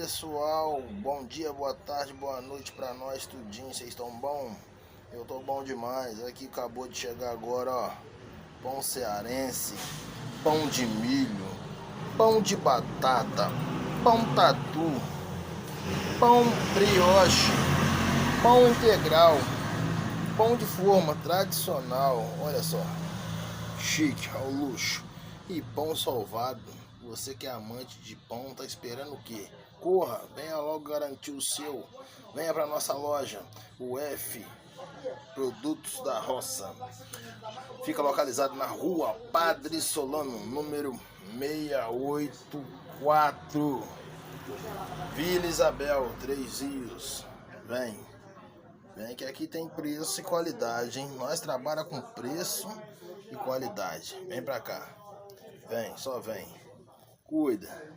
pessoal, bom dia, boa tarde, boa noite pra nós tudinho, vocês estão bom? Eu tô bom demais. Aqui acabou de chegar agora, ó, pão cearense, pão de milho, pão de batata, pão tatu, pão brioche, pão integral, pão de forma tradicional, olha só, chique, ao luxo, e pão salvado. Você que é amante de pão, tá esperando o quê? Corra, venha logo garantir o seu. Venha para nossa loja, o F Produtos da Roça. Fica localizado na rua Padre Solano, número 684, Vila Isabel, Três Rios. Vem que aqui tem preço e qualidade, hein? Nós trabalhamos com preço e qualidade. Vem pra cá. Vem, só vem. Cuida.